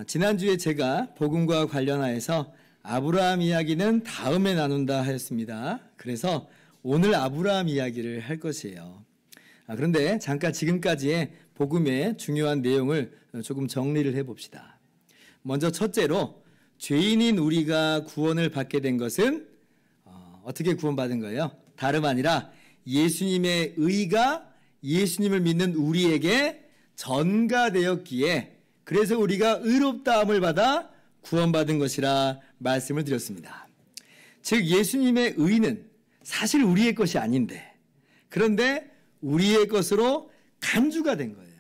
지난주에 제가 복음과 관련하여서 아브라함 이야기는 다음에 나눈다 하였습니다. 그래서 오늘 아브라함 이야기를 할 것이에요. 그런데 잠깐 지금까지의 복음의 중요한 내용을 조금 정리를 해봅시다. 먼저 첫째로 죄인인 우리가 구원을 받게 된 것은 어떻게 구원받은 거예요? 다름 아니라 예수님의 의가 예수님을 믿는 우리에게 전가되었기에 그래서 우리가 의롭다함을 받아 구원받은 것이라 말씀을 드렸습니다. 즉 예수님의 의는 사실 우리의 것이 아닌데 그런데 우리의 것으로 간주가 된 거예요.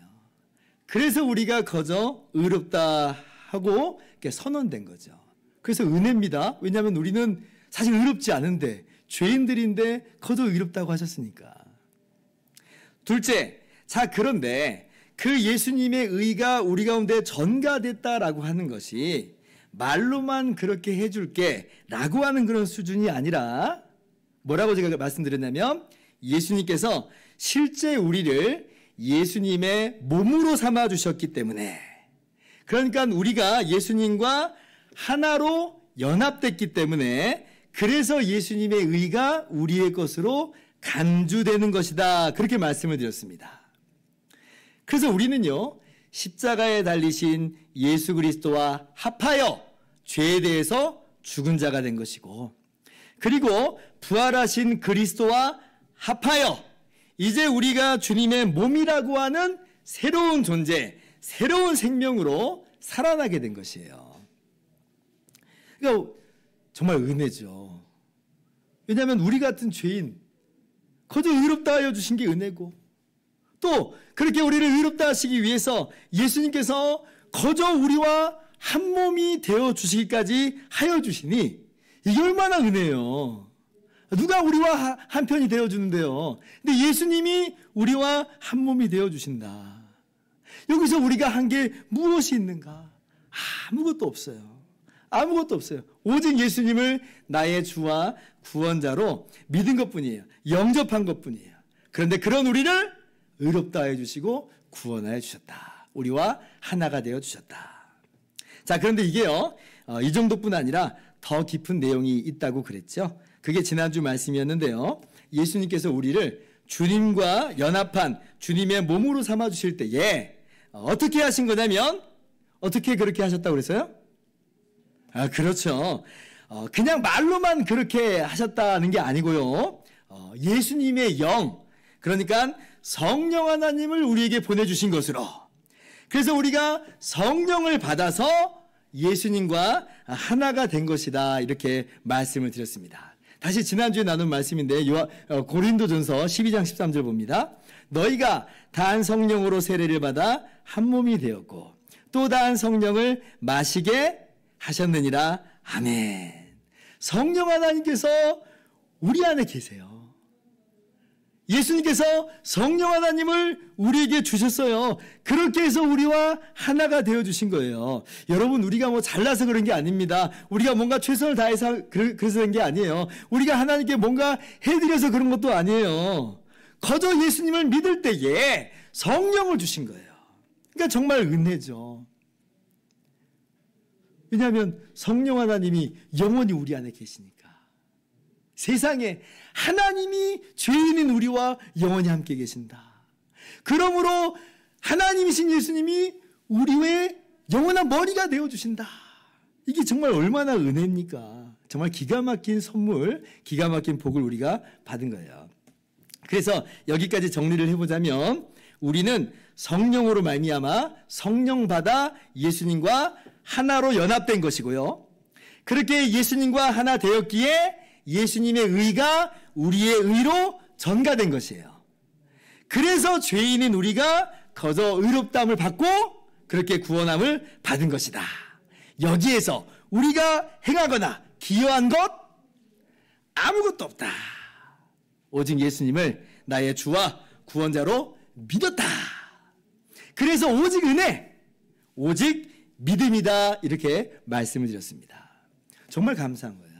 그래서 우리가 거저 의롭다 하고 선언된 거죠. 그래서 은혜입니다. 왜냐하면 우리는 사실 의롭지 않은데 죄인들인데 거저 의롭다고 하셨으니까. 둘째, 자 그런데 그 예수님의 의가 우리 가운데 전가됐다라고 하는 것이 말로만 그렇게 해줄게 라고 하는 그런 수준이 아니라 뭐라고 제가 말씀드렸냐면 예수님께서 실제 우리를 예수님의 몸으로 삼아주셨기 때문에 그러니까 우리가 예수님과 하나로 연합됐기 때문에 그래서 예수님의 의가 우리의 것으로 간주되는 것이다. 그렇게 말씀을 드렸습니다. 그래서 우리는요, 십자가에 달리신 예수 그리스도와 합하여 죄에 대해서 죽은 자가 된 것이고 그리고 부활하신 그리스도와 합하여 이제 우리가 주님의 몸이라고 하는 새로운 존재, 새로운 생명으로 살아나게 된 것이에요. 그러니까 정말 은혜죠. 왜냐하면 우리 같은 죄인 거저 의롭다 하여 주신 게 은혜고 또 그렇게 우리를 의롭다 하시기 위해서 예수님께서 거저 우리와 한 몸이 되어 주시기까지 하여 주시니 이게 얼마나 은혜예요. 누가 우리와 한 편이 되어 주는데요. 근데 예수님이 우리와 한 몸이 되어 주신다. 여기서 우리가 한 게 무엇이 있는가? 아무것도 없어요. 아무것도 없어요. 오직 예수님을 나의 주와 구원자로 믿은 것뿐이에요. 영접한 것뿐이에요. 그런데 그런 우리를 의롭다 해주시고 구원하여 주셨다. 우리와 하나가 되어 주셨다. 자, 그런데 이게요, 이 정도뿐 아니라 더 깊은 내용이 있다고 그랬죠. 그게 지난주 말씀이었는데요. 예수님께서 우리를 주님과 연합한 주님의 몸으로 삼아 주실 때에 어떻게 하신 거냐면 어떻게 그렇게 하셨다고 그랬어요? 그렇죠. 그냥 말로만 그렇게 하셨다는 게 아니고요. 예수님의 영, 그러니까 성령 하나님을 우리에게 보내주신 것으로 그래서 우리가 성령을 받아서 예수님과 하나가 된 것이다. 이렇게 말씀을 드렸습니다. 다시 지난주에 나눈 말씀인데 고린도전서 12장 13절 봅니다. 너희가 다한 성령으로 세례를 받아 한 몸이 되었고 또 다한 성령을 마시게 하셨느니라. 아멘. 성령 하나님께서 우리 안에 계세요. 예수님께서 성령 하나님을 우리에게 주셨어요. 그렇게 해서 우리와 하나가 되어주신 거예요. 여러분, 우리가 뭐 잘나서 그런 게 아닙니다. 우리가 뭔가 최선을 다해서 그래서 그런 게 아니에요. 우리가 하나님께 뭔가 해드려서 그런 것도 아니에요. 거저 예수님을 믿을 때에 성령을 주신 거예요. 그러니까 정말 은혜죠. 왜냐하면 성령 하나님이 영원히 우리 안에 계시니까. 세상에 하나님이 죄인인 우리와 영원히 함께 계신다. 그러므로 하나님이신 예수님이 우리의 영원한 머리가 되어주신다. 이게 정말 얼마나 은혜입니까? 정말 기가 막힌 선물, 기가 막힌 복을 우리가 받은 거예요. 그래서 여기까지 정리를 해보자면 우리는 성령으로 말미암아 성령 받아 예수님과 하나로 연합된 것이고요. 그렇게 예수님과 하나 되었기에 예수님의 의가 우리의 의로 전가된 것이에요. 그래서 죄인인 우리가 거저 의롭다함을 받고 그렇게 구원함을 받은 것이다. 여기에서 우리가 행하거나 기여한 것 아무것도 없다. 오직 예수님을 나의 주와 구원자로 믿었다. 그래서 오직 은혜, 오직 믿음이다. 이렇게 말씀을 드렸습니다. 정말 감사한 거예요.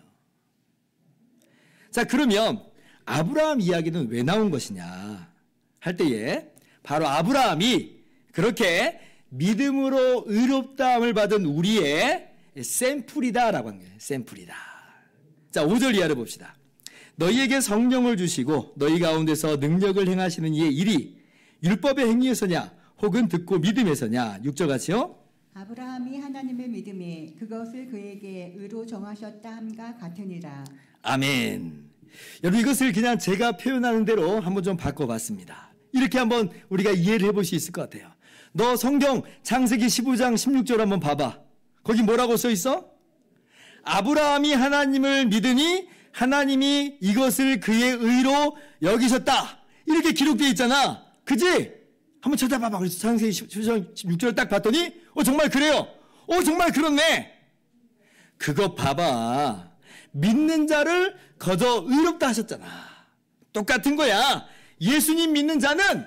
자, 그러면 아브라함 이야기는 왜 나온 것이냐 할 때에 바로 아브라함이 그렇게 믿음으로 의롭다함을 받은 우리의 샘플이다라고 한 거예요. 샘플이다. 자, 5절 이하를 봅시다. 너희에게 성령을 주시고 너희 가운데서 능력을 행하시는 이의 일이 율법의 행위에서냐 혹은 듣고 믿음에서냐. 6절 같이요. 아브라함이 하나님을 믿음에 그것을 그에게 의로 정하셨다 함과 같으니라. 아멘. 여러분, 이것을 그냥 제가 표현하는 대로 한번 좀 바꿔봤습니다. 이렇게 한번 우리가 이해를 해볼 수 있을 것 같아요. 너 성경 창세기 15장 16절 한번 봐봐. 거기 뭐라고 써 있어? 아브라함이 하나님을 믿으니 하나님이 이것을 그의 의로 여기셨다. 이렇게 기록되어 있잖아. 그지? 한번 찾아봐봐. 그래서 창세기 15장 16절을 딱 봤더니 정말 그래요. 정말 그렇네. 그거 봐봐. 믿는 자를 거저 의롭다 하셨잖아. 똑같은 거야. 예수님 믿는 자는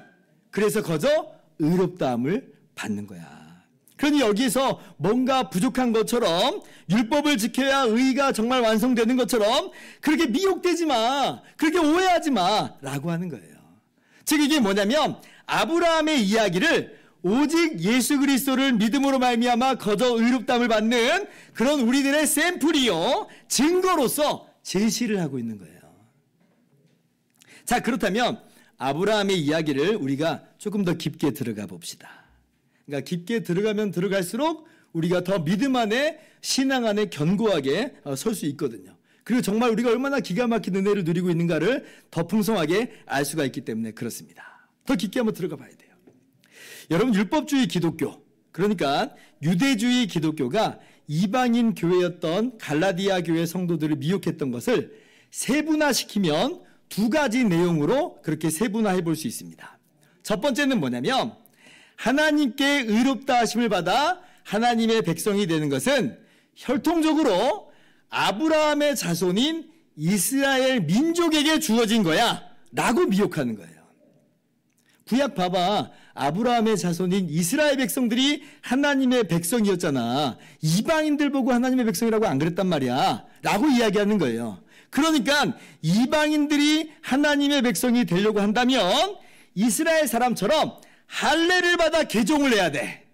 그래서 거저 의롭다함을 받는 거야. 그러니 여기서 뭔가 부족한 것처럼 율법을 지켜야 의가 정말 완성되는 것처럼 그렇게 미혹되지 마. 그렇게 오해하지 마. 라고 하는 거예요. 즉 이게 뭐냐면 아브라함의 이야기를 오직 예수 그리스도를 믿음으로 말미암아 거저 의롭다함을 받는 그런 우리들의 샘플이요. 증거로서 제시를 하고 있는 거예요. 자, 그렇다면 아브라함의 이야기를 우리가 조금 더 깊게 들어가 봅시다. 그러니까 깊게 들어가면 들어갈수록 우리가 더 믿음 안에 신앙 안에 견고하게 설 수 있거든요. 그리고 정말 우리가 얼마나 기가 막힌 은혜를 누리고 있는가를 더 풍성하게 알 수가 있기 때문에 그렇습니다. 더 깊게 한번 들어가 봐야 돼요. 여러분, 율법주의 기독교, 그러니까 유대주의 기독교가 이방인 교회였던 갈라디아 교회 성도들을 미혹했던 것을 세분화시키면 두 가지 내용으로 그렇게 세분화해 볼 수 있습니다. 첫 번째는 뭐냐면 하나님께 의롭다 하심을 받아 하나님의 백성이 되는 것은 혈통적으로 아브라함의 자손인 이스라엘 민족에게 주어진 거야 라고 미혹하는 거예요. 구약 봐봐. 아브라함의 자손인 이스라엘 백성들이 하나님의 백성이었잖아. 이방인들 보고 하나님의 백성이라고 안 그랬단 말이야 라고 이야기하는 거예요. 그러니까 이방인들이 하나님의 백성이 되려고 한다면 이스라엘 사람처럼 할례를 받아 개종을 해야 돼.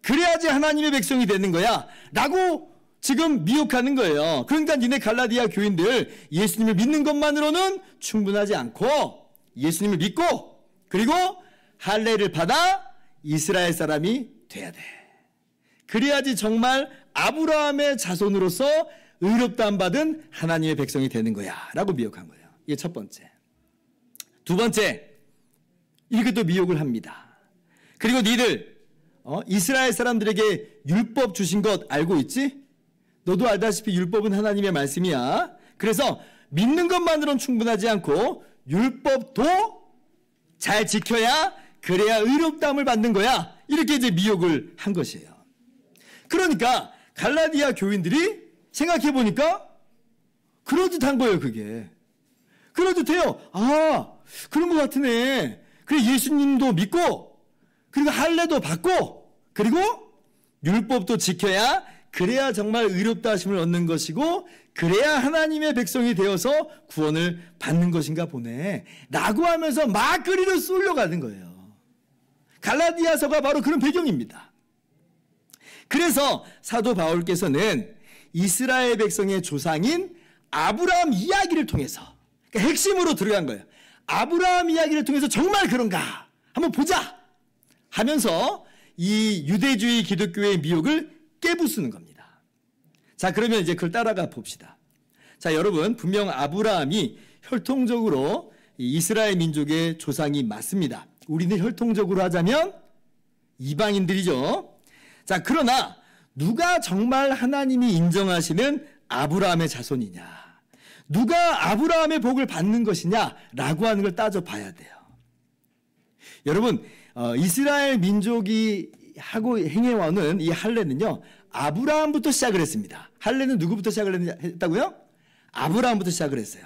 그래야지 하나님의 백성이 되는 거야 라고 지금 미혹하는 거예요. 그러니까 니네 갈라디아 교인들 예수님을 믿는 것만으로는 충분하지 않고 예수님을 믿고 그리고 할례를 받아 이스라엘 사람이 돼야 돼. 그래야지 정말 아브라함의 자손으로서 의롭다함 받은 하나님의 백성이 되는 거야 라고 미혹한 거예요. 이게 첫 번째. 두 번째, 이렇게 또 미혹을 합니다. 그리고 니들 이스라엘 사람들에게 율법 주신 것 알고 있지? 너도 알다시피 율법은 하나님의 말씀이야. 그래서 믿는 것만으로는 충분하지 않고 율법도 잘 지켜야 그래야 의롭다함을 받는 거야. 이렇게 이제 미혹을 한 것이에요. 그러니까 갈라디아 교인들이 생각해 보니까 그럴듯한 거예요. 그게 그럴듯해요. 아, 그런 것 같으네. 그래, 예수님도 믿고 그리고 할례도 받고 그리고 율법도 지켜야 그래야 정말 의롭다 하심을 얻는 것이고 그래야 하나님의 백성이 되어서 구원을 받는 것인가 보네 라고 하면서 막걸리를 쏠려가는 거예요. 갈라디아서가 바로 그런 배경입니다. 그래서 사도 바울께서는 이스라엘 백성의 조상인 아브라함 이야기를 통해서 그러니까 핵심으로 들어간 거예요. 아브라함 이야기를 통해서 정말 그런가 한번 보자 하면서 이 유대주의 기독교의 미혹을 깨부수는 겁니다. 자, 그러면 이제 그걸 따라가 봅시다. 자, 여러분, 분명 아브라함이 혈통적으로 이스라엘 민족의 조상이 맞습니다. 우리는 혈통적으로 하자면 이방인들이죠. 자, 그러나 누가 정말 하나님이 인정하시는 아브라함의 자손이냐, 누가 아브라함의 복을 받는 것이냐라고 하는 걸 따져봐야 돼요. 여러분, 이스라엘 민족이 하고 행해와는 이 할례는요, 아브라함부터 시작을 했습니다. 할례는 누구부터 시작을 했다고요? 아브라함부터 시작을 했어요.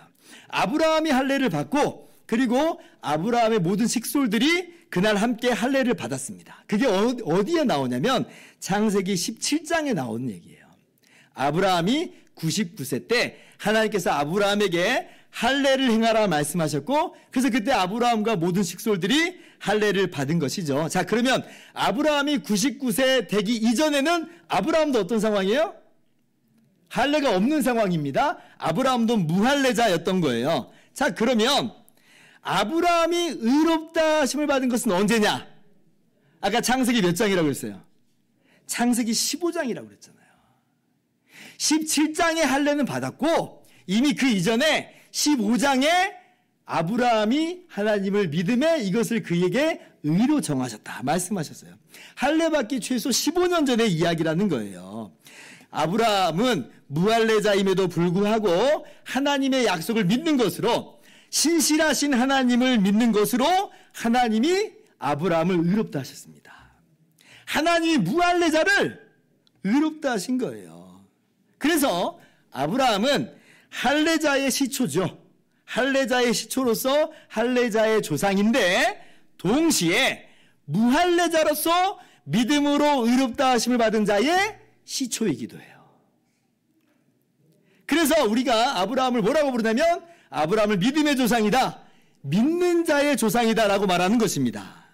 아브라함이 할례를 받고 그리고 아브라함의 모든 식솔들이 그날 함께 할례를 받았습니다. 그게 어디에 나오냐면 창세기 17장에 나오는 얘기예요. 아브라함이 99세 때 하나님께서 아브라함에게 할례를 행하라 말씀하셨고, 그래서 그때 아브라함과 모든 식솔들이 할례를 받은 것이죠. 자, 그러면 아브라함이 99세 되기 이전에는 아브라함도 어떤 상황이에요? 할례가 없는 상황입니다. 아브라함도 무할례자였던 거예요. 자, 그러면 아브라함이 의롭다 하심을 받은 것은 언제냐? 아까 창세기 몇 장이라고 그랬어요? 창세기 15장이라고 그랬잖아요. 17장의 할례는 받았고, 이미 그 이전에 15장에 아브라함이 하나님을 믿음에 이것을 그에게 의로 정하셨다 말씀하셨어요. 할례 받기 최소 15년 전의 이야기라는 거예요. 아브라함은 무할례자임에도 불구하고 하나님의 약속을 믿는 것으로, 신실하신 하나님을 믿는 것으로 하나님이 아브라함을 의롭다 하셨습니다. 하나님이 무할례자를 의롭다 하신 거예요. 그래서 아브라함은 할례자의 시초죠. 할례자의 시초로서 할례자의 조상인데, 동시에 무할례자로서 믿음으로 의롭다 하심을 받은 자의 시초이기도 해요. 그래서 우리가 아브라함을 뭐라고 부르냐면 아브라함을 믿음의 조상이다, 믿는 자의 조상이다라고 말하는 것입니다.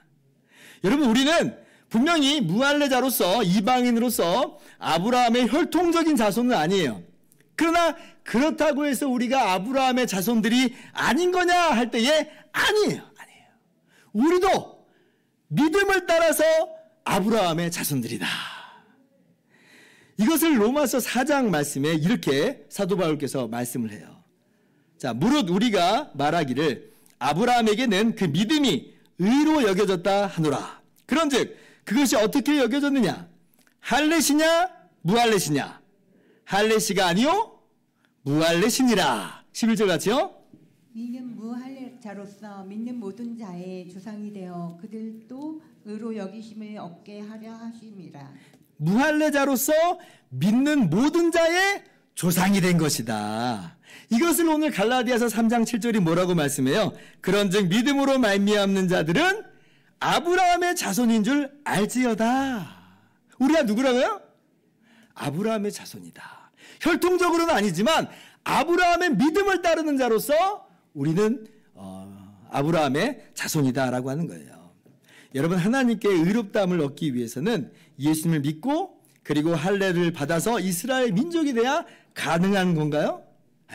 여러분, 우리는 분명히 무할례자로서, 이방인으로서 아브라함의 혈통적인 자손은 아니에요. 그러나 그렇다고 해서 우리가 아브라함의 자손들이 아닌 거냐 할 때에 아니에요. 우리도 믿음을 따라서 아브라함의 자손들이다. 이것을 로마서 4장 말씀에 이렇게 사도 바울께서 말씀을 해요. 자, 무릇 우리가 말하기를 아브라함에게는 그 믿음이 의로 여겨졌다 하노라. 그런즉 그것이 어떻게 여겨졌느냐? 할례시냐 무할례시냐? 할례시가 아니요 무할례시니라. 11절 같이요? 이는 무할례자로서 믿는 모든 자의 조상이 되어 그들도 의로 여기심을 얻게 하려 하심이라. 무할례자로서 믿는 모든 자의 조상이 된 것이다. 이것을 오늘 갈라디아서 3장 7절이 뭐라고 말씀해요? 그런즉 믿음으로 말미암는 자들은 아브라함의 자손인 줄 알지어다. 우리가 누구라고요? 아브라함의 자손이다. 혈통적으로는 아니지만 아브라함의 믿음을 따르는 자로서 우리는 아브라함의 자손이다라고 하는 거예요. 여러분, 하나님께 의롭다함을 얻기 위해서는 예수님을 믿고 그리고 할례를 받아서 이스라엘 민족이 돼야 가능한 건가요?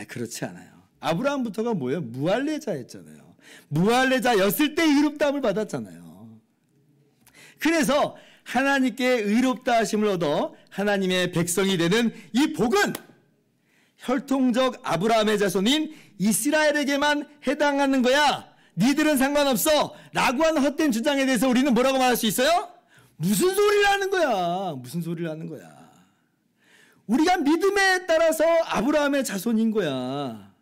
그렇지 않아요. 아브라함부터가 뭐예요? 무할례자였잖아요. 무할례자였을 때 의롭다함을 받았잖아요. 그래서 하나님께 의롭다 하심을 얻어 하나님의 백성이 되는 이 복은 혈통적 아브라함의 자손인 이스라엘에게만 해당하는 거야. 니들은 상관없어 라고 하는 헛된 주장에 대해서 우리는 뭐라고 말할 수 있어요? 무슨 소리를 하는 거야? 무슨 소리를 하는 거야? 우리가 믿음에 따라서 아브라함의 자손인 거야.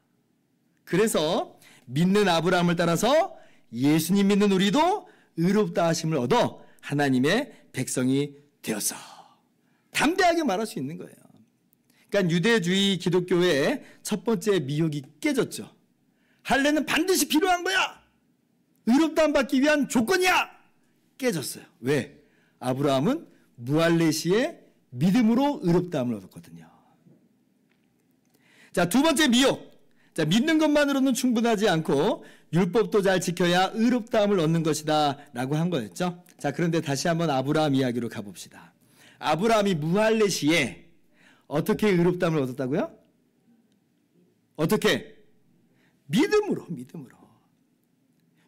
그래서 믿는 아브라함을 따라서 예수님 믿는 우리도 의롭다 하심을 얻어 하나님의 백성이 되어서 담대하게 말할 수 있는 거예요. 그러니까 유대주의 기독교의 첫 번째 미혹이 깨졌죠. 할례는 반드시 필요한 거야. 의롭다함 받기 위한 조건이야. 깨졌어요. 왜? 아브라함은 무할례 시에 믿음으로 의롭다함을 얻었거든요. 자, 두 번째 미혹. 자, 믿는 것만으로는 충분하지 않고 율법도 잘 지켜야 의롭다함을 얻는 것이다 라고 한 거였죠. 자, 그런데 다시 한번 아브라함 이야기로 가봅시다. 아브라함이 무할례 시에 어떻게 의롭다함을 얻었다고요? 어떻게? 믿음으로.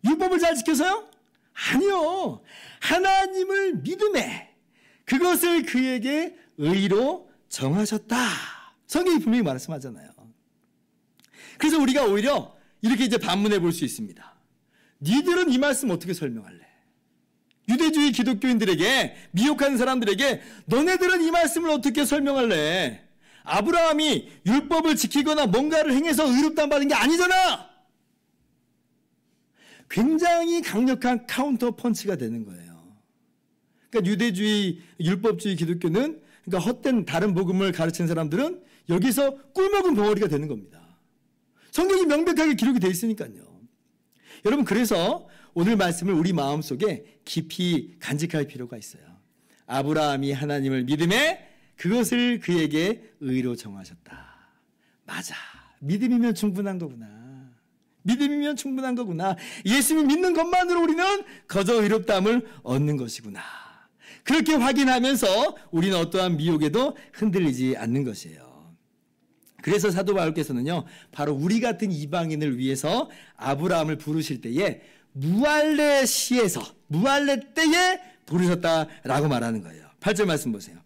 율법을 잘 지켜서요? 아니요. 하나님을 믿음에 그것을 그에게 의로 정하셨다. 성경이 분명히 말씀하잖아요. 그래서 우리가 오히려 이렇게 이제 반문해 볼 수 있습니다. 니들은 이 말씀 어떻게 설명할래? 유대주의 기독교인들에게, 미혹하는 사람들에게 너네들은 이 말씀을 어떻게 설명할래? 아브라함이 율법을 지키거나 뭔가를 행해서 의롭다함 받은 게 아니잖아. 굉장히 강력한 카운터 펀치가 되는 거예요. 그러니까 유대주의, 율법주의 기독교는, 그러니까 헛된 다른 복음을 가르치는 사람들은 여기서 꿀먹은 벙어리가 되는 겁니다. 성경이 명백하게 기록이 되어 있으니까요. 여러분, 그래서 오늘 말씀을 우리 마음속에 깊이 간직할 필요가 있어요. 아브라함이 하나님을 믿음에 그것을 그에게 의로 정하셨다. 맞아. 믿음이면 충분한 거구나. 믿음이면 충분한 거구나. 예수님 믿는 것만으로 우리는 거저 의롭다함을 얻는 것이구나. 그렇게 확인하면서 우리는 어떠한 미혹에도 흔들리지 않는 것이에요. 그래서 사도 바울께서는요, 바로 우리 같은 이방인을 위해서 아브라함을 부르실 때에 무할레 시에서, 무할레 때에 부르셨다라고 말하는 거예요. 8절 말씀 보세요.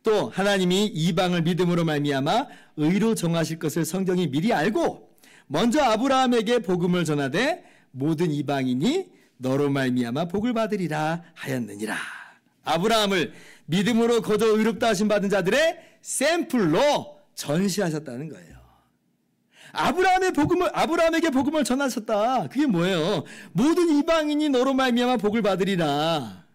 또 하나님이 이방을 믿음으로 말미암아 의로 정하실 것을 성경이 미리 알고 먼저 아브라함에게 복음을 전하되 모든 이방인이 너로 말미암아 복을 받으리라 하였느니라. 아브라함을 믿음으로 거저 의롭다 하심 받은 자들의 샘플로 전시하셨다는 거예요. 아브라함에게 복음을 전하셨다. 그게 뭐예요? 모든 이방인이 너로 말미암아 복을 받으리라.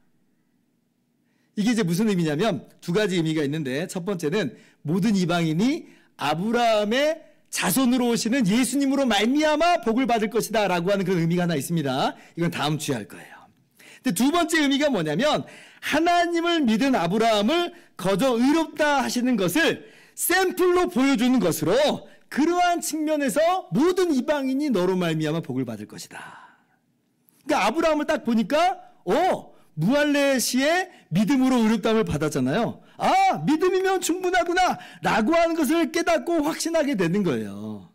이게 이제 무슨 의미냐면 두 가지 의미가 있는데, 첫 번째는 모든 이방인이 아브라함의 자손으로 오시는 예수님으로 말미암아 복을 받을 것이다 라고 하는 그런 의미가 하나 있습니다. 이건 다음 주에 할 거예요. 근데 두 번째 의미가 뭐냐면 하나님을 믿은 아브라함을 거저 의롭다 하시는 것을 샘플로 보여주는 것으로 그러한 측면에서 모든 이방인이 너로 말미암아 복을 받을 것이다. 그러니까 아브라함을 딱 보니까 무할레 시에 믿음으로 의롭다함을 받았잖아요. 아, 믿음이면 충분하구나 라고 하는 것을 깨닫고 확신하게 되는 거예요.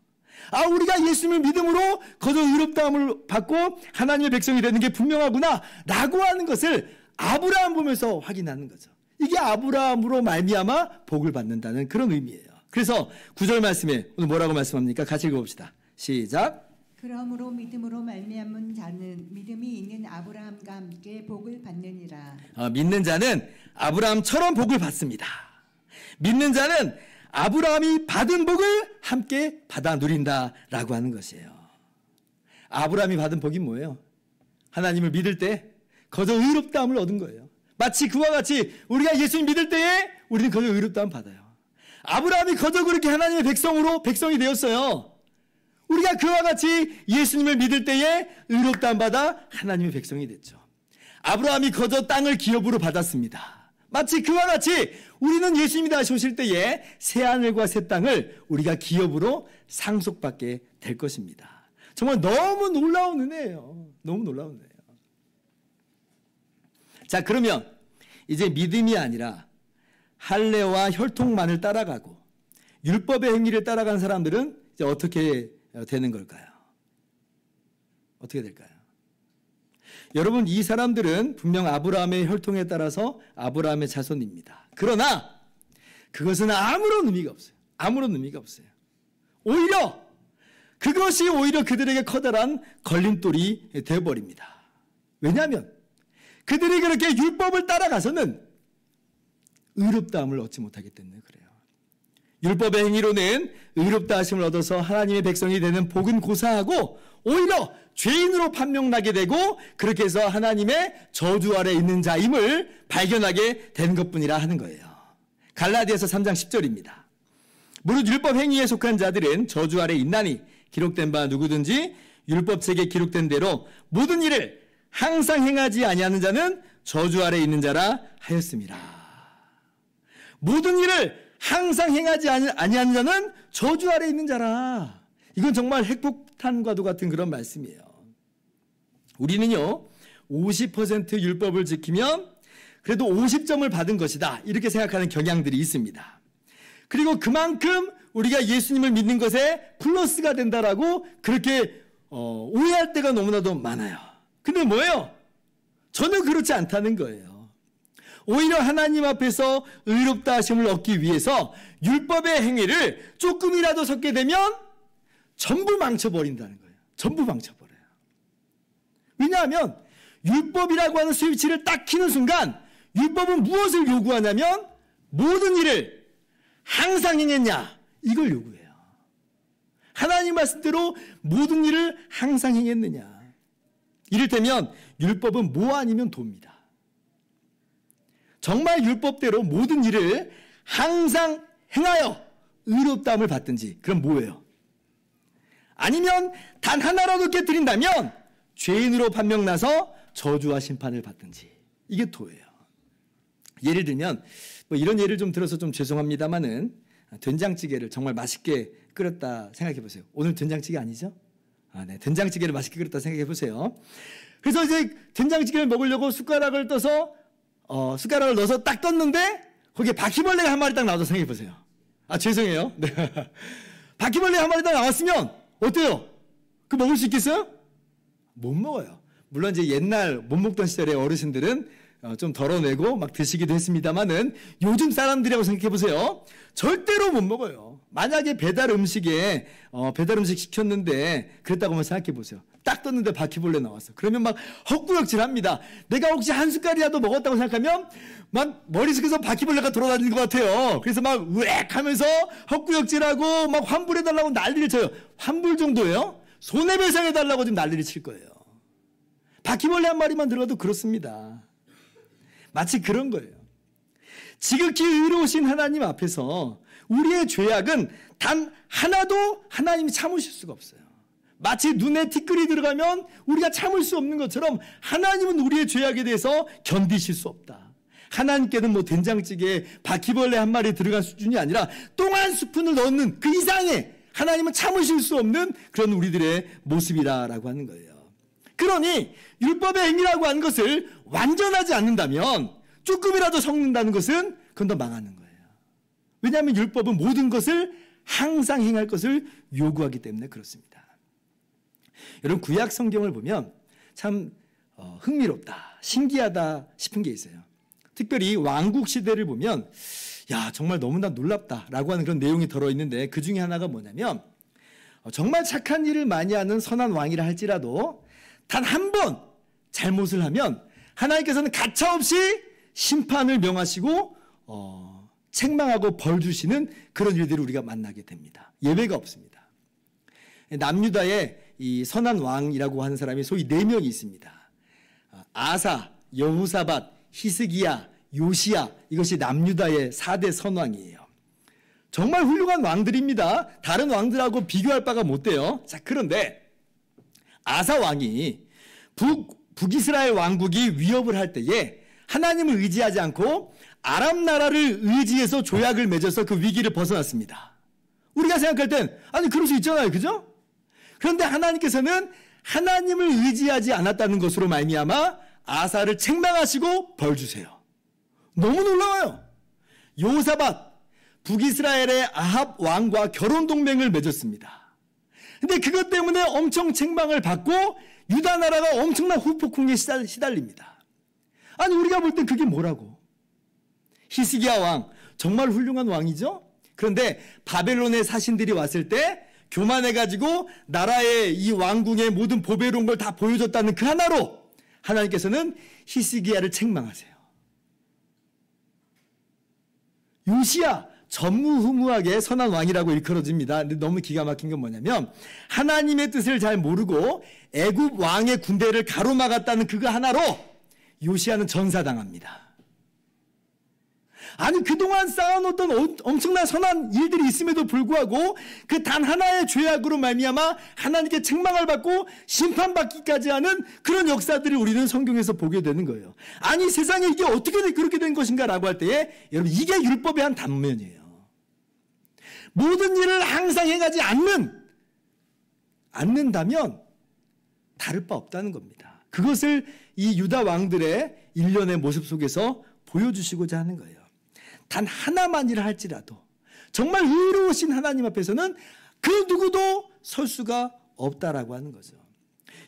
아, 우리가 예수님을 믿음으로 거저 의롭다함을 받고 하나님의 백성이 되는 게 분명하구나 라고 하는 것을 아브라함 보면서 확인하는 거죠. 이게 아브라함으로 말미암아 복을 받는다는 그런 의미예요. 그래서 9절 말씀에 오늘 뭐라고 말씀합니까? 같이 읽어봅시다. 시작. 그러므로 믿음으로 말미암은 자는 믿음이 있는 아브라함과 함께 복을 받느니라. 믿는 자는 아브라함처럼 복을 받습니다. 믿는 자는 아브라함이 받은 복을 함께 받아 누린다라고 하는 것이에요. 아브라함이 받은 복이 뭐예요? 하나님을 믿을 때 거저 의롭다함을 얻은 거예요. 마치 그와 같이 우리가 예수님 믿을 때에 우리는 거저 의롭다함 받아요. 아브라함이 거저 그렇게 하나님의 백성이 되었어요. 우리가 그와 같이 예수님을 믿을 때에 의롭다함 받아 하나님의 백성이 됐죠. 아브라함이 거저 땅을 기업으로 받았습니다. 마치 그와 같이 우리는 예수님이 다시 오실 때에 새하늘과 새 땅을 우리가 기업으로 상속받게 될 것입니다. 정말 너무 놀라운 은혜예요. 너무 놀라운 은혜예요. 자, 그러면 이제 믿음이 아니라 할례와 혈통만을 따라가고 율법의 행위를 따라간 사람들은 이제 어떻게 되는 걸까요? 어떻게 될까요? 여러분, 이 사람들은 분명 아브라함의 혈통에 따라서 아브라함의 자손입니다. 그러나 그것은 아무런 의미가 없어요. 아무런 의미가 없어요. 그것이 오히려 그들에게 커다란 걸림돌이 되어버립니다. 왜냐하면 그들이 그렇게 율법을 따라가서는 의롭다함을 얻지 못하기 때문에 그래요. 율법의 행위로는 의롭다 하심을 얻어서 하나님의 백성이 되는 복은 고사하고 오히려 죄인으로 판명나게 되고 그렇게 해서 하나님의 저주 아래 있는 자임을 발견하게 된 것뿐이라 하는 거예요. 갈라디아서 3장 10절입니다. 무릇 율법 행위에 속한 자들은 저주 아래 있나니 기록된 바 누구든지 율법책에 기록된 대로 모든 일을 항상 행하지 아니하는 자는 저주 아래 있는 자라 하였습니다. 모든 일을 항상 행하지 아니하는 자는 저주 아래 있는 자라. 이건 정말 핵폭탄과도 같은 그런 말씀이에요. 우리는요 50% 율법을 지키면 그래도 50점을 받은 것이다 이렇게 생각하는 경향들이 있습니다. 그리고 그만큼 우리가 예수님을 믿는 것에 플러스가 된다라고 그렇게 오해할 때가 너무나도 많아요. 근데 뭐예요? 전혀 그렇지 않다는 거예요. 오히려 하나님 앞에서 의롭다 하심을 얻기 위해서 율법의 행위를 조금이라도 섞게 되면 전부 망쳐버린다는 거예요. 전부 망쳐버려요. 왜냐하면 율법이라고 하는 스위치를 딱 켜는 순간 율법은 무엇을 요구하냐면 모든 일을 항상 행했냐 이걸 요구해요. 하나님 말씀대로 모든 일을 항상 행했느냐. 이를테면 율법은 뭐 아니면 도입니다. 정말 율법대로 모든 일을 항상 행하여 의롭다함을 받든지 그럼 뭐예요? 아니면 단 하나라도 깨뜨린다면 죄인으로 판명나서 저주와 심판을 받든지 이게 도예요. 예를 들면 이런 예를 좀 들어서 좀 죄송합니다마는 된장찌개를 정말 맛있게 끓였다 생각해 보세요. 오늘 된장찌개 아니죠? 네, 된장찌개를 맛있게 끓였다 생각해 보세요. 그래서 이제 된장찌개를 먹으려고 숟가락을 떠서 숟가락을 넣어서 딱 떴는데 거기에 바퀴벌레가 한 마리 딱 나와서 생각해 보세요. 죄송해요. 네. 바퀴벌레 한 마리 딱 나왔으면 어때요? 그 먹을 수 있겠어요? 못 먹어요. 물론 이제 옛날 못 먹던 시절에 어르신들은 좀 덜어내고 막 드시기도 했습니다만은 요즘 사람들이라고 생각해 보세요. 절대로 못 먹어요. 만약에 배달 음식 시켰는데 그랬다고 한번 생각해 보세요. 딱 떴는데 바퀴벌레 나왔어. 그러면 막 헛구역질합니다. 내가 혹시 한 숟갈이라도 먹었다고 생각하면 막 머릿속에서 바퀴벌레가 돌아다니는 것 같아요. 그래서 막 우엑 하면서 헛구역질하고 막 환불해달라고 난리를 쳐요. 환불 정도예요? 손해배상해달라고 지금 난리를 칠 거예요. 바퀴벌레 한 마리만 들어도 그렇습니다. 마치 그런 거예요. 지극히 의로우신 하나님 앞에서 우리의 죄악은 단 하나도 하나님이 참으실 수가 없어요. 마치 눈에 티끌이 들어가면 우리가 참을 수 없는 것처럼 하나님은 우리의 죄악에 대해서 견디실 수 없다. 하나님께는 뭐 된장찌개에 바퀴벌레 한 마리 들어간 수준이 아니라 똥 한 스푼을 넣는 그 이상의 하나님은 참으실 수 없는 그런 우리들의 모습이라고 하는 거예요. 그러니 율법의 행위라고 하는 것을 완전하지 않는다면 조금이라도 섞는다는 것은 그건 더 망하는 거예요. 왜냐하면 율법은 모든 것을 항상 행할 것을 요구하기 때문에 그렇습니다. 여러분 구약 성경을 보면 참 흥미롭다, 신기하다 싶은 게 있어요. 특별히 왕국 시대를 보면 정말 너무나 놀랍다라고 하는 그런 내용이 들어있는데 그 중에 하나가 뭐냐면 정말 착한 일을 많이 하는 선한 왕이라 할지라도 단 한 번 잘못을 하면 하나님께서는 가차없이 심판을 명하시고 책망하고 벌 주시는 그런 일들을 우리가 만나게 됩니다. 예외가 없습니다. 남유다에 이 선한 왕이라고 하는 사람이 소위 4명이 있습니다. 아사, 여호사밧, 히스기야, 요시야, 이것이 남유다의 4대 선왕이에요. 정말 훌륭한 왕들입니다. 다른 왕들하고 비교할 바가 못 돼요. 자, 그런데 아사 왕이 북이스라엘 왕국이 위협을 할 때에 하나님을 의지하지 않고 아람 나라를 의지해서 조약을 맺어서 그 위기를 벗어났습니다. 우리가 생각할 땐 아니 그럴 수 있잖아요. 그죠? 그런데 하나님께서는 하나님을 의지하지 않았다는 것으로 말미암아 아사를 책망하시고 벌 주세요. 너무 놀라워요. 여호사밧 북이스라엘의 아합 왕과 결혼 동맹을 맺었습니다. 근데 그것 때문에 엄청 책망을 받고 유다 나라가 엄청난 후폭풍에 시달립니다. 아니 우리가 볼 땐 그게 뭐라고? 히스기야 왕 정말 훌륭한 왕이죠. 그런데 바벨론의 사신들이 왔을 때 교만해가지고 나라의 이 왕궁의 모든 보배로운 걸 다 보여줬다는 그 하나로 하나님께서는 히스기야를 책망하세요. 요시야 전무후무하게 선한 왕이라고 일컬어집니다. 근데 너무 기가 막힌 건 뭐냐면 하나님의 뜻을 잘 모르고 애굽 왕의 군대를 가로막았다는 그거 하나로 요시야는 전사당합니다. 아니 그동안 쌓아놓던 엄청난 선한 일들이 있음에도 불구하고 그 단 하나의 죄악으로 말미암아 하나님께 책망을 받고 심판받기까지 하는 그런 역사들을 우리는 성경에서 보게 되는 거예요. 아니 세상에 이게 어떻게 그렇게 된 것인가 라고 할 때에 여러분 이게 율법의 한 단면이에요. 모든 일을 항상 행하지 않는다면 다를 바 없다는 겁니다. 그것을 이 유다 왕들의 일련의 모습 속에서 보여주시고자 하는 거예요. 단 하나만이라 할지라도 정말 의로우신 하나님 앞에서는 그 누구도 설 수가 없다라고 하는 거죠.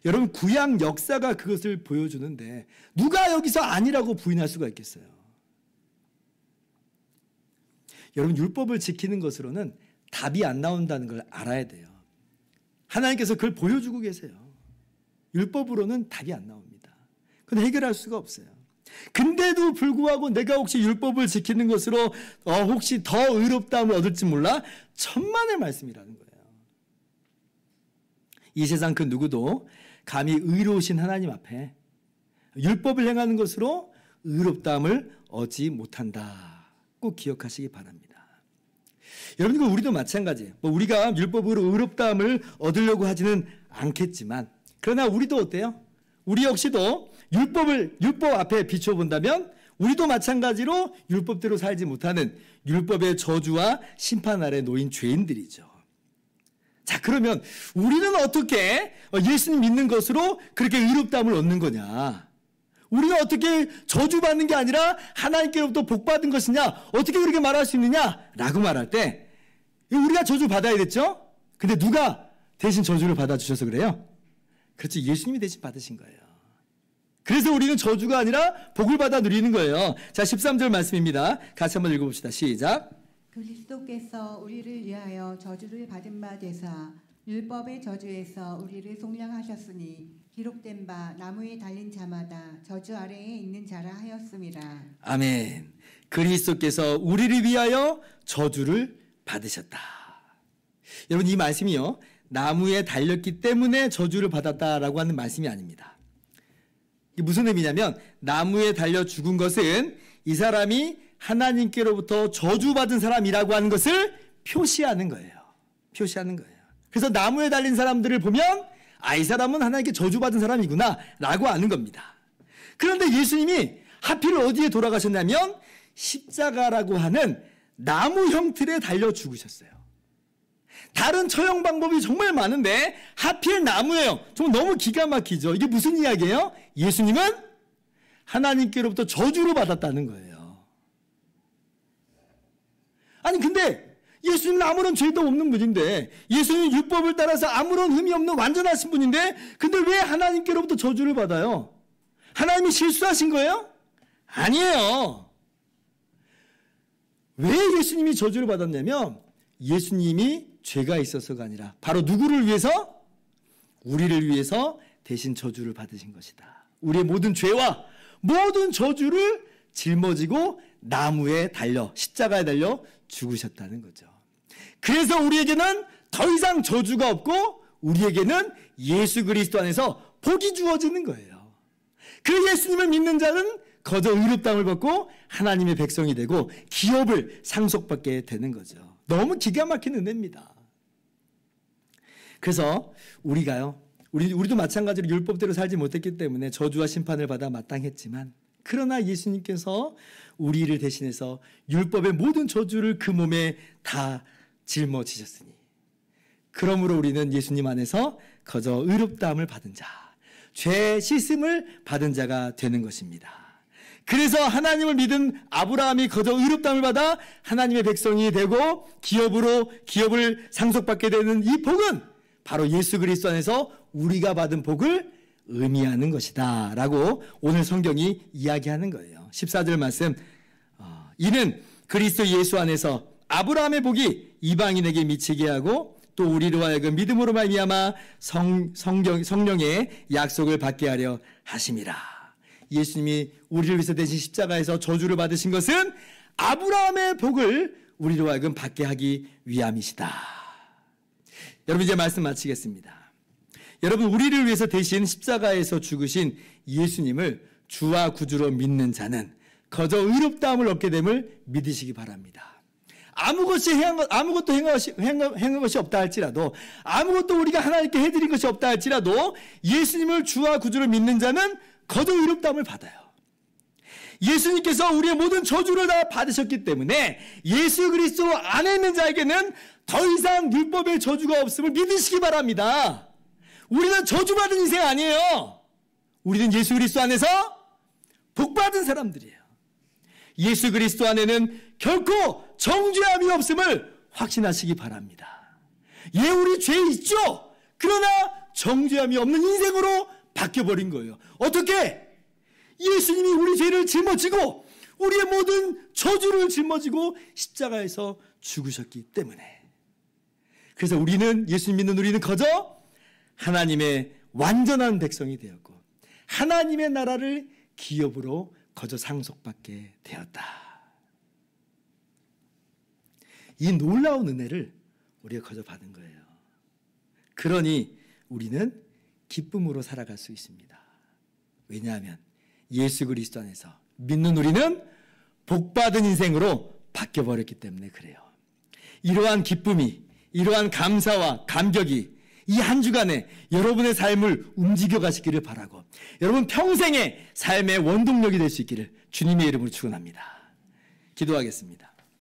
여러분 구약 역사가 그것을 보여주는데 누가 여기서 아니라고 부인할 수가 있겠어요? 여러분 율법을 지키는 것으로는 답이 안 나온다는 걸 알아야 돼요. 하나님께서 그걸 보여주고 계세요. 율법으로는 답이 안 나옵니다. 그건 해결할 수가 없어요. 근데도 불구하고 내가 혹시 율법을 지키는 것으로 혹시 더 의롭다함을 얻을지 몰라? 천만의 말씀이라는 거예요. 이 세상 그 누구도 감히 의로우신 하나님 앞에 율법을 행하는 것으로 의롭다함을 얻지 못한다. 꼭 기억하시기 바랍니다. 여러분 우리도 마찬가지예요. 우리가 율법으로 의롭다함을 얻으려고 하지는 않겠지만 그러나 우리도 어때요? 우리 역시도 율법 앞에 비춰본다면 우리도 마찬가지로 율법대로 살지 못하는 율법의 저주와 심판 아래 놓인 죄인들이죠. 자, 그러면 우리는 어떻게 예수님 믿는 것으로 그렇게 의롭다함을 얻는 거냐? 우리는 어떻게 저주받는 게 아니라 하나님께로부터 복받은 것이냐? 어떻게 그렇게 말할 수 있느냐? 라고 말할 때 우리가 저주 받아야 됐죠? 근데 누가 대신 저주를 받아주셔서 그래요? 그렇지, 예수님이 대신 받으신 거예요. 그래서 우리는 저주가 아니라 복을 받아 누리는 거예요. 자, 13절 말씀입니다. 같이 한번 읽어봅시다. 시작. 그리스도께서 우리를 위하여 저주를 받은 바 되사 율법의 저주에서 우리를 속량하셨으니 기록된 바 나무에 달린 자마다 저주 아래에 있는 자라 하였음이라. 아멘. 그리스도께서 우리를 위하여 저주를 받으셨다. 여러분, 이 말씀이요, 나무에 달렸기 때문에 저주를 받았다라고 하는 말씀이 아닙니다. 이게 무슨 의미냐면 나무에 달려 죽은 것은 이 사람이 하나님께로부터 저주받은 사람이라고 하는 것을 표시하는 거예요. 표시하는 거예요. 그래서 나무에 달린 사람들을 보면 이 사람은 하나님께 저주받은 사람이구나 라고 아는 겁니다. 그런데 예수님이 하필 어디에 돌아가셨냐면 십자가라고 하는 나무형 틀에 달려 죽으셨어요. 다른 처형 방법이 정말 많은데 하필 나무예요. 정말 너무 기가 막히죠. 이게 무슨 이야기예요? 예수님은 하나님께로부터 저주를 받았다는 거예요. 아니 근데 예수님은 아무런 죄도 없는 분인데, 예수님은 율법을 따라서 아무런 흠이 없는 완전하신 분인데, 근데 왜 하나님께로부터 저주를 받아요? 하나님이 실수하신 거예요? 아니에요. 왜 예수님이 저주를 받았냐면 예수님이 죄가 있어서가 아니라 바로 누구를 위해서? 우리를 위해서 대신 저주를 받으신 것이다. 우리의 모든 죄와 모든 저주를 짊어지고 나무에 달려, 십자가에 달려 죽으셨다는 거죠. 그래서 우리에게는 더 이상 저주가 없고 우리에게는 예수 그리스도 안에서 복이 주어지는 거예요. 그 예수님을 믿는 자는 거저 의롭다함을 받고 하나님의 백성이 되고 기업을 상속받게 되는 거죠. 너무 기가 막힌 은혜입니다. 그래서 우리도 마찬가지로 율법대로 살지 못했기 때문에 저주와 심판을 받아 마땅했지만, 그러나 예수님께서 우리를 대신해서 율법의 모든 저주를 그 몸에 다 짊어지셨으니, 그러므로 우리는 예수님 안에서 거저 의롭다함을 받은 자, 죄 씻음을 받은 자가 되는 것입니다. 그래서 하나님을 믿은 아브라함이 거저 의롭다함을 받아 하나님의 백성이 되고 기업을 상속받게 되는 이 복은 바로 예수 그리스도 안에서 우리가 받은 복을 의미하는 것이다 라고 오늘 성경이 이야기하는 거예요. 14절 말씀, 이는 그리스도 예수 안에서 아브라함의 복이 이방인에게 미치게 하고 또 우리로 하여금 믿음으로 말미암아 성령의 약속을 받게 하려 하심이라. 예수님이 우리를 위해서 대신 십자가에서 저주를 받으신 것은 아브라함의 복을 우리로 하여금 받게 하기 위함이시다. 여러분, 이제 말씀 마치겠습니다. 여러분, 우리를 위해서 대신 십자가에서 죽으신 예수님을 주와 구주로 믿는 자는 거저 의롭다함을 얻게 됨을 믿으시기 바랍니다. 아무것도 행한 것이 없다 할지라도, 아무것도 우리가 하나님께 해드린 것이 없다 할지라도 예수님을 주와 구주로 믿는 자는 거저 의롭다함을 받아요. 예수님께서 우리의 모든 저주를 다 받으셨기 때문에 예수 그리스도 안에 있는 자에게는 더 이상 율법의 저주가 없음을 믿으시기 바랍니다. 우리는 저주받은 인생 아니에요. 우리는 예수 그리스도 안에서 복받은 사람들이에요. 예수 그리스도 안에는 결코 정죄함이 없음을 확신하시기 바랍니다. 우리 죄 있죠? 그러나 정죄함이 없는 인생으로 바뀌어버린 거예요. 어떻게? 예수님이 우리 죄를 짊어지고 우리의 모든 저주를 짊어지고 십자가에서 죽으셨기 때문에. 그래서 예수님 믿는 우리는 거저 하나님의 완전한 백성이 되었고 하나님의 나라를 기업으로 거저 상속받게 되었다. 이 놀라운 은혜를 우리가 거저 받은 거예요. 그러니 우리는 기쁨으로 살아갈 수 있습니다. 왜냐하면 예수 그리스도 안에서 믿는 우리는 복받은 인생으로 바뀌어버렸기 때문에 그래요. 이러한 기쁨이, 이러한 감사와 감격이 이 한 주간에 여러분의 삶을 움직여 가시기를 바라고, 여러분 평생의 삶의 원동력이 될 수 있기를 주님의 이름으로 축원합니다. 기도하겠습니다.